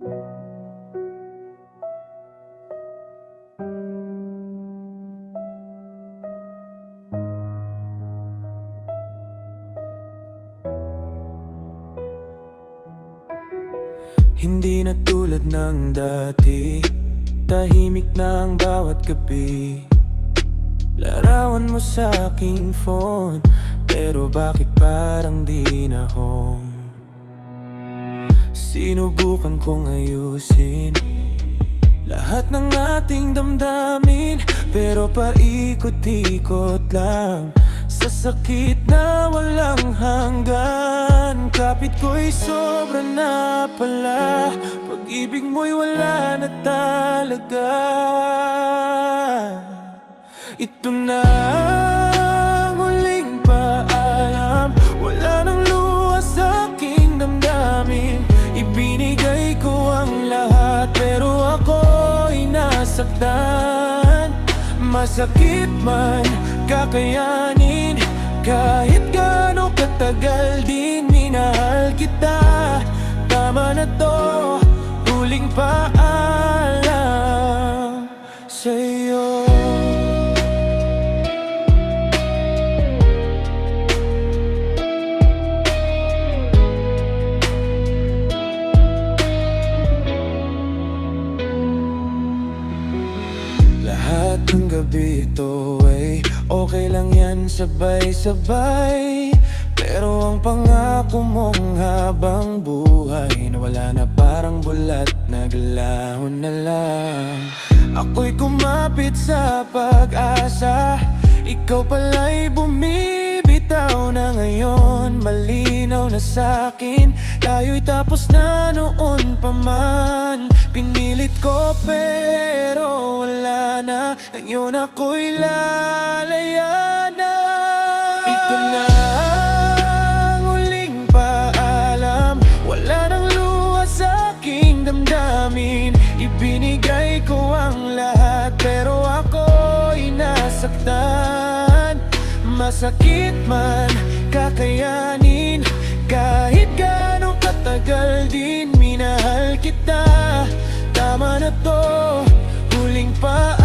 Hindi na tulad ng dati, tahimik na ang bawat gabi. Larawan mo sa aking phone, pero bakit parang di na home? Sinubukan kong ayusin lahat ng ating damdamin, pero paikot-ikot lang sa sakit na walang hanggan. Kapit ko'y sobra na pala, pag-ibig mo'y wala na talaga. Ito na ang huling paalam, wala nang luha sa aking damdamin. Ibinigay ko ang lahat, pero ako'y nasaktan. Masakit man, kakayanin. Kahit gaano katagal din minahal kita. Tama na to, huling paalam sa'yo. Lahat ng gabi ito ay okay lang yan, sabay-sabay. Pero ang pangako mong habang buhay, nawala na parang bulat, naglahon na lang. Ako'y kumapit sa pag-asa, ikaw pala'y bumibitaw na ngayon. Malinaw na sa'kin, tayo'y tapos na noon pa man. Pinilit ko pero wala na, ngayon ako'y lalaya na. Ito na ang huling paalam, wala nang luha sa aking damdamin. Ibinigay ko ang lahat, pero ako'y nasaktan. Masakit man, kakayanin. Kahit gaano katagal din minahal kita. Tama na to, huling paalam